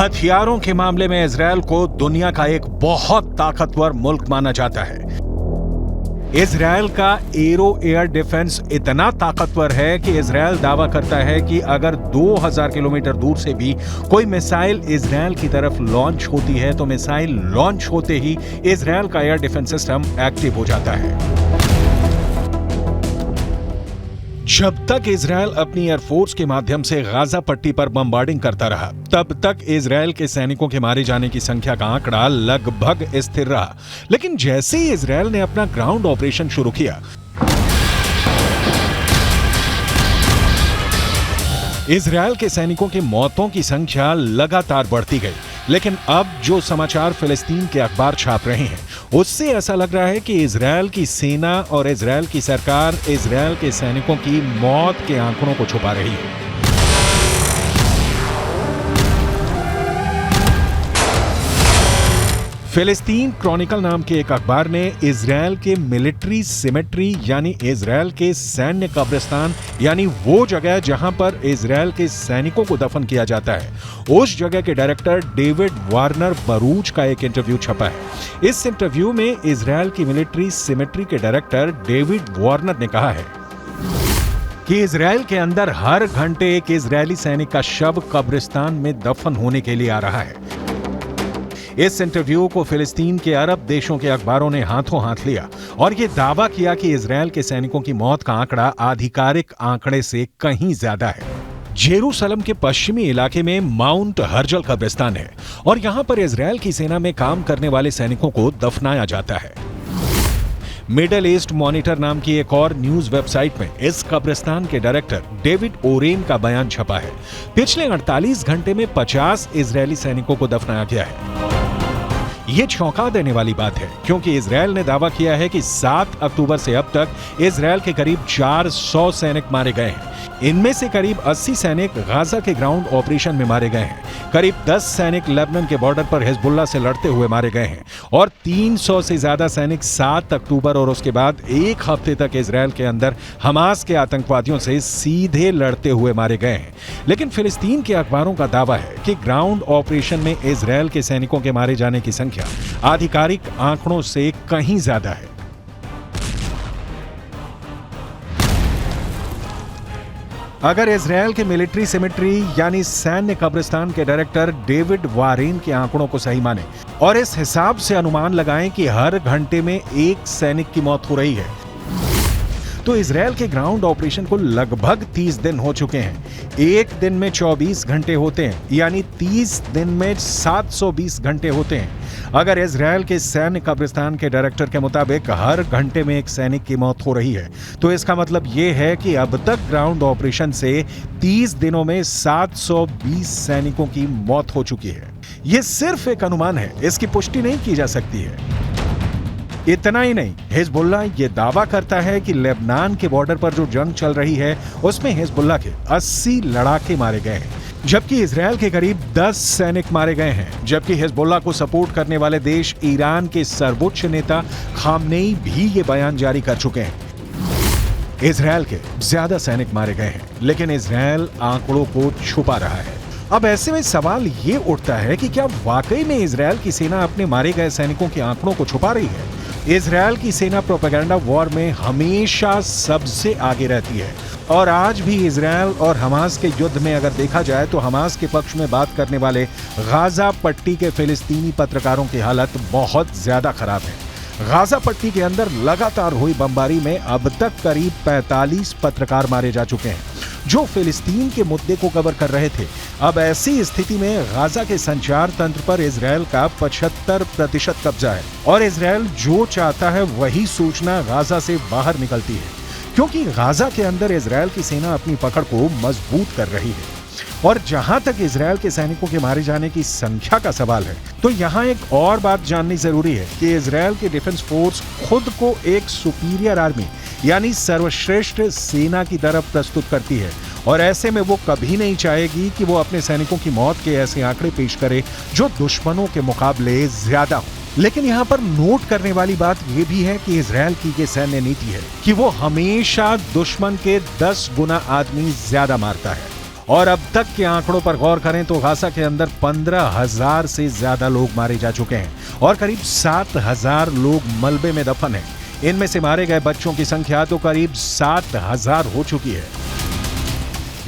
हथियारों के मामले में इजरायल को दुनिया का एक बहुत ताकतवर मुल्क माना जाता है। इजरायल का एरो एयर डिफेंस इतना ताकतवर है कि इजरायल दावा करता है कि अगर 2000 किलोमीटर दूर से भी कोई मिसाइल इजरायल की तरफ लॉन्च होती है तो मिसाइल लॉन्च होते ही इजरायल का एयर डिफेंस सिस्टम एक्टिव हो जाता है। जब तक इजरायल अपनी एयरफोर्स के माध्यम से गाजा पट्टी पर बमबार्डिंग करता रहा, तब तक इजरायल के सैनिकों के मारे जाने की संख्या का आंकड़ा लगभग स्थिर रहा। लेकिन जैसे ही इजरायल ने अपना ग्राउंड ऑपरेशन शुरू किया, इजरायल के सैनिकों की मौतों की संख्या लगातार बढ़ती गई। लेकिन अब जो समाचार फिलिस्तीन के अखबार छाप रहे हैं, उससे ऐसा लग रहा है कि इजरायल की सेना और इजरायल की सरकार इजरायल के सैनिकों की मौत के आंकड़ों को छुपा रही है। फिलिस्तीन क्रॉनिकल नाम के एक अखबार ने इजरायल के मिलिट्री सिमेट्री यानी इजरायल के सैन्य कब्रिस्तान यानी वो जगह जहां पर इजरायल के सैनिकों को दफन किया जाता है, उस जगह के डायरेक्टर डेविड वार्नर बरूच का एक इंटरव्यू छपा है। इस इंटरव्यू में इजरायल की मिलिट्री सिमेट्री के डायरेक्टर डेविड वार्नर ने कहा है कि इजरायल के अंदर हर घंटे एक इजरायली सैनिक का शव कब्रिस्तान में दफन होने के लिए आ रहा है। इस इंटरव्यू को फिलिस्तीन के अरब देशों के अखबारों ने हाथों हाथ लिया और यह दावा किया कि इजरायल के सैनिकों की मौत का आंकड़ा आधिकारिक आंकड़े से कहीं ज्यादा है। जेरूसलम के पश्चिमी इलाके में माउंट हर्जल कब्रिस्तान है और यहां पर इजरायल की सेना में काम करने वाले सैनिकों को दफनाया जाता है। मिडल ईस्ट मॉनिटर नाम की एक और न्यूज वेबसाइट में इस कब्रिस्तान के डायरेक्टर डेविड ओरेन का बयान छपा है। पिछले 48 घंटे में 50 इजरायली सैनिकों को दफनाया गया है। ये चौंका देने वाली बात है क्योंकि इजरायल ने दावा किया है कि 7 अक्टूबर से अब तक इजरायल के करीब 400 सैनिक मारे गए हैं। इनमें से करीब 80 सैनिक गाजा के ग्राउंड ऑपरेशन में मारे गए हैं। करीब 10 सैनिक लेबनान के बॉर्डर पर हिजबुल्लाह से लड़ते हुए मारे गए हैं और 300 से ज्यादा सैनिक 7 अक्टूबर और उसके बाद एक हफ्ते तक इजरायल के अंदर हमास के आतंकवादियों से सीधे लड़ते हुए मारे गए हैं। लेकिन फिलिस्तीन के अखबारों का दावा है कि ग्राउंड ऑपरेशन में इजरायल के सैनिकों के मारे जाने की संख्या आधिकारिक आंकड़ों से कहीं ज्यादा है। अगर इजरायल के मिलिट्री सिमेट्री यानी सैन्य कब्रिस्तान के डायरेक्टर डेविड वारेन के आंकड़ों को सही माने और इस हिसाब से अनुमान लगाएं कि हर घंटे में एक सैनिक की मौत हो रही है, तो इजरायल के ग्राउंड ऑपरेशन को लगभग 30 दिन हो चुके हैं। एक दिन में 24 घंटे होते हैं, यानी 30 दिन में 720 घंटे होते हैं। अगर इजरायल के सैन्य कब्रिस्तान के डायरेक्टर के मुताबिक हर घंटे में एक सैनिक की मौत हो रही है, तो इसका मतलब यह है कि अब तक ग्राउंड ऑपरेशन से 30 दिनों में 720 सैनिकों की मौत हो चुकी है। यह सिर्फ एक अनुमान है, इसकी पुष्टि नहीं की जा सकती है। इतना ही नहीं, हिजबुल्लाह ये दावा करता है कि लेबनान के बॉर्डर पर जो जंग चल रही है उसमें हिजबुल्लाह के 80 लड़ाके मारे गए हैं, जबकि इजरायल के करीब 10 सैनिक मारे गए हैं। जबकि हिजबुल्लाह को सपोर्ट करने वाले देश ईरान के सर्वोच्च नेता खामनेई भी ये बयान जारी कर चुके हैं। इजरायल के ज्यादा सैनिक मारे गए हैं, लेकिन इजरायल आंकड़ों को छुपा रहा है। अब ऐसे में सवाल ये उठता है कि क्या वाकई में इजरायल की सेना अपने मारे गए सैनिकों के आंकड़ों को छुपा रही है? इजरायल की सेना प्रोपेगेंडा वॉर में हमेशा सबसे आगे रहती है और आज भी इजरायल और हमास के युद्ध में अगर देखा जाए तो हमास के पक्ष में बात करने वाले गाजा पट्टी के फिलिस्तीनी पत्रकारों की हालत बहुत ज्यादा खराब है। गाजा पट्टी के अंदर लगातार हुई बमबारी में अब तक करीब 45 पत्रकार मारे जा चुके हैं जो फिलिस्तीन के मुद्दे को कवर कर रहे थे। अब ऐसी स्थिति में गाजा के संचार तंत्र पर इजरायल का 75% कब्जा है और इजरायल जो चाहता है वही सूचना गाजा से बाहर निकलती है, क्योंकि गाजा के अंदर इजरायल की सेना अपनी पकड़ को मजबूत कर रही है। और जहां तक इजरायल के सैनिकों के मारे जाने की संख्या का सवाल है, तो यहां एक और बात जाननी जरूरी है कि इजरायल की डिफेंस फोर्स खुद को एक सुपीरियर आर्मी यानी सर्वश्रेष्ठ सेना की तरफ प्रस्तुत करती है और ऐसे में वो कभी नहीं चाहेगी कि वो अपने सैनिकों की मौत के ऐसे आंकड़े पेश करे जो दुश्मनों के मुकाबले ज्यादा हो। लेकिन यहाँ पर नोट करने वाली बात यह भी है कि इजरायल की ये सैन्य नीति है कि वो हमेशा दुश्मन के 10 गुना आदमी ज्यादा मारता है और अब तक के आंकड़ों पर गौर करें तो गाजा के अंदर 15,000 से ज्यादा लोग मारे जा चुके हैं और करीब 7,000 लोग मलबे में दफन हैं। इनमें से मारे गए बच्चों की संख्या तो करीब 7,000 हो चुकी है।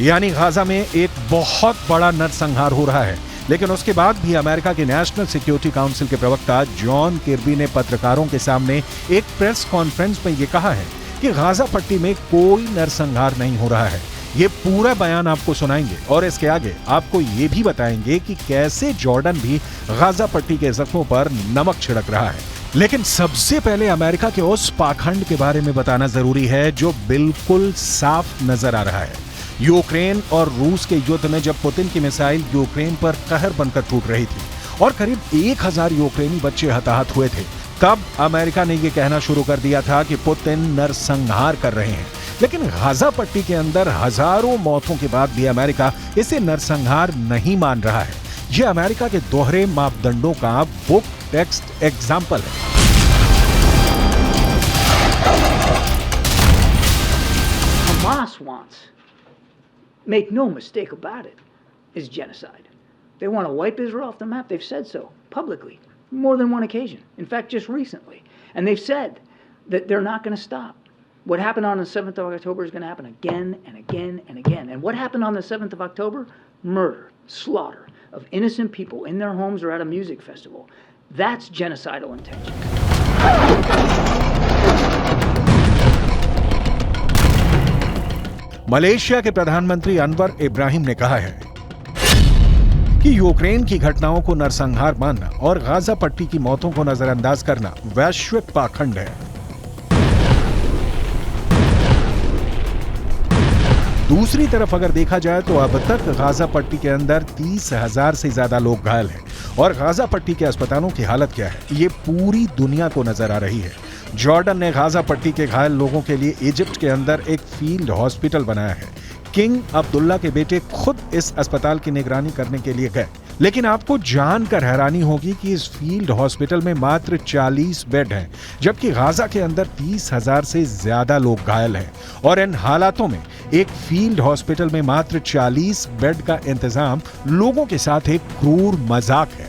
यानी गाजा में एक बहुत बड़ा नरसंहार हो रहा है। लेकिन उसके बाद भी अमेरिका के नेशनल सिक्योरिटी काउंसिल के प्रवक्ता जॉन किर्बी ने पत्रकारों के सामने एक प्रेस कॉन्फ्रेंस में यह कहा है कि गाजा पट्टी में कोई नरसंहार नहीं हो रहा है। ये पूरा बयान आपको सुनाएंगे और इसके आगे आपको ये भी बताएंगे कि कैसे जॉर्डन भी गाजा पट्टी के जख्मों पर नमक छिड़क रहा है। लेकिन सबसे पहले अमेरिका के उस पाखंड के बारे में बताना जरूरी है जो बिल्कुल साफ नजर आ रहा है। यूक्रेन और रूस के युद्ध में जब पुतिन की मिसाइल यूक्रेन पर कहर बनकर टूट रही थी और करीब 1,000 यूक्रेनी बच्चे हताहत हुए थे, तब अमेरिका ने यह कहना शुरू कर दिया था कि पुतिन नरसंहार कर रहे हैं। लेकिन गाजा पट्टी के अंदर हजारों मौतों के बाद भी अमेरिका इसे नरसंहार नहीं मान रहा है। यह अमेरिका के दोहरे मापदंडों का बुक टेक्स्ट एग्जाम्पल है। Hamas wants, make no mistake about it, is genocide. They want to wipe Israel off the map. They've said so publicly, more than one occasion. In fact, just recently. And they've said that they're not going to stop. What happened on the 7th of October is going to happen again and again and again. And what happened on the 7th of October? Murder, slaughter of innocent people in their homes or at a music festival. That's genocidal intention. Malaysia के प्रधानमंत्री अनवर इब्राहिम ने कहा है कि Ukraine की घटनाओं को नरसंहार मानना और गाजा पट्टी की मौतों को नजरअंदाज करना वैश्विक पाखंड है। दूसरी तरफ अगर देखा जाए तो अब तक गाजा पट्टी के अंदर 30,000 से ज्यादा लोग घायल हैं और गाजा पट्टी के अस्पतालों की हालत क्या है ये पूरी दुनिया को नजर आ रही है। जॉर्डन ने गाजा पट्टी के घायल लोगों के लिए इजिप्ट के अंदर एक फील्ड हॉस्पिटल बनाया है। किंग अब्दुल्ला के बेटे खुद इस अस्पताल की निगरानी करने के लिए गए। लेकिन आपको जानकर हैरानी होगी कि इस फील्ड हॉस्पिटल में मात्र 40 बेड हैं, जबकि गाजा के अंदर 30,000 से ज्यादा लोग घायल हैं। और इन हालातों में एक फील्ड हॉस्पिटल में मात्र 40 बेड का इंतजाम लोगों के साथ एक क्रूर मजाक है।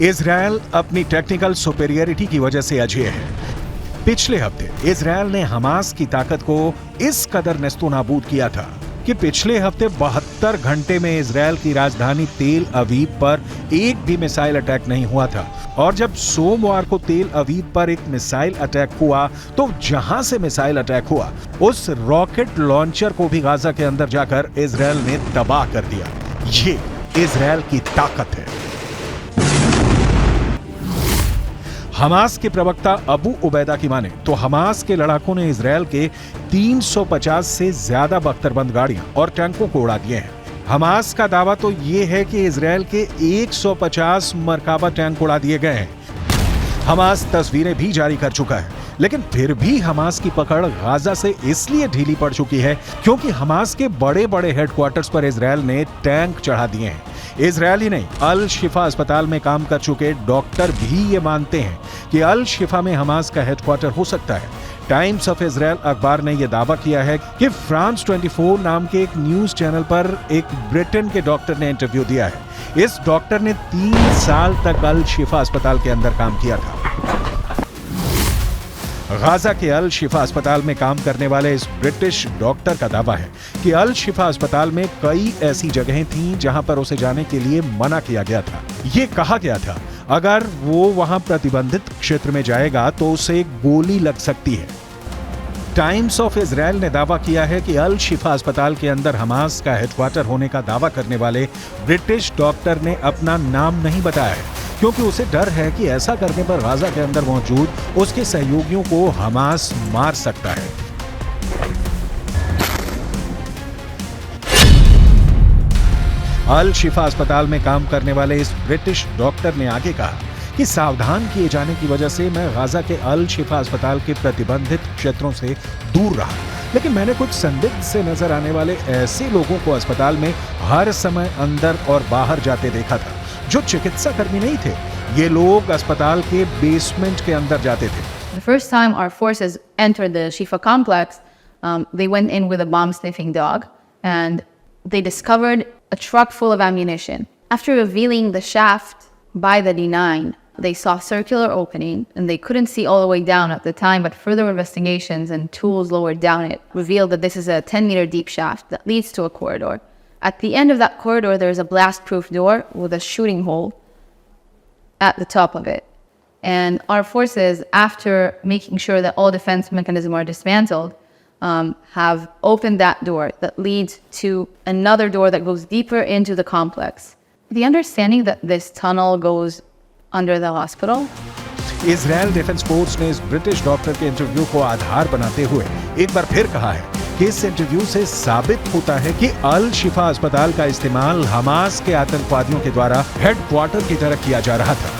इजरायल अपनी टेक्निकल सुपेरियरिटी की वजह से अजेय है। पिछले हफ्ते इजरायल ने हमास की ताकत को इस कदर नेस्तोनाबूद किया था कि पिछले हफ्ते 72 घंटे में इजरायल की राजधानी तेल अवीव पर एक भी मिसाइल अटैक नहीं हुआ था। और जब सोमवार को तेल अवीव पर एक मिसाइल अटैक हुआ तो जहां से मिसाइल अटैक हुआ उस रॉकेट लॉन्चर को भी गाजा के अंदर जाकर इजरायल ने तबाह कर दिया। ये इजरायल की ताकत है। हमास के प्रवक्ता अबू उबैदा की माने तो हमास के लड़ाकों ने इजरायल के 350 से ज्यादा बख्तरबंद गाड़ियां और टैंकों को उड़ा दिए हैं। हमास का दावा तो ये है कि इजरायल के 150 मरकाबा टैंक उड़ा दिए गए हैं। हमास तस्वीरें भी जारी कर चुका है, लेकिन फिर भी हमास की पकड़ गाजा से इसलिए ढीली पड़ चुकी है क्योंकि हमास के बड़े बड़े हेडक्वार्टर्स पर इजरायल ने टैंक चढ़ा दिए हैं। इजरायली नहीं, अल शिफा अस्पताल में काम कर चुके डॉक्टर भी ये मानते हैं कि अल शिफा में हमास का हेडक्वार्टर हो सकता है। टाइम्स ऑफ इजराइल अखबार ने यह दावा किया है कि फ्रांस 24 नाम के एक न्यूज चैनल पर एक ब्रिटेन के डॉक्टर ने इंटरव्यू दिया है। इस डॉक्टर ने 3 साल तक अल शिफा अस्पताल के अंदर काम किया था। गाजा के अल शिफा अस्पताल में काम करने वाले इस ब्रिटिश डॉक्टर का दावा है कि अल शिफा अस्पताल में कई ऐसी जगहें थीं जहां पर उसे जाने के लिए मना किया गया था। ये कहा गया था अगर वो वहां प्रतिबंधित क्षेत्र में जाएगा तो उसे गोली लग सकती है। टाइम्स ऑफ इजराइल ने दावा किया है कि अल शिफा अस्पताल के अंदर हमास का हेडक्वार्टर होने का दावा करने वाले ब्रिटिश डॉक्टर ने अपना नाम नहीं बताया है, क्योंकि उसे डर है कि ऐसा करने पर गाजा के अंदर मौजूद उसके सहयोगियों को हमास मार सकता है। अल शिफा अस्पताल में काम करने वाले इस ब्रिटिश डॉक्टर ने आगे कहा कि सावधान किए जाने की वजह से मैं गाजा के अल शिफा अस्पताल के प्रतिबंधित क्षेत्रों से दूर रहा, लेकिन मैंने कुछ संदिग्ध से नजर आने वाले ऐसे लोगों को अस्पताल में हर समय अंदर और बाहर जाते देखा था जो चिकित्सा कर्मी नहीं थे। ये लोग अस्पताल के बेसमेंट के अंदर जाते थे। The first time our forces entered the Shifa complex, they went in with a bomb-sniffing dog, and they discovered a truck full of ammunition. After revealing the shaft by the D9, they saw a circular opening, and they couldn't see all the way down at the time, but further investigations and tools lowered down it revealed that this is a 10-meter deep shaft that leads to a corridor. At the end of that corridor, there is a blast-proof door with a shooting hole at the top of it. And our forces, after making sure that all defense mechanisms are dismantled, have opened that door that leads to another door that goes deeper into the complex. The understanding that this tunnel goes under the hospital. Israel defence force ने इस British doctor के interview को आधार बनाते हुए एक बार फिर कहा है कि इस इंटरव्यू से साबित होता है कि अल शिफा अस्पताल का इस्तेमाल हमास के आतंकवादियों के द्वारा हेडक्वार्टर की तरह किया जा रहा था।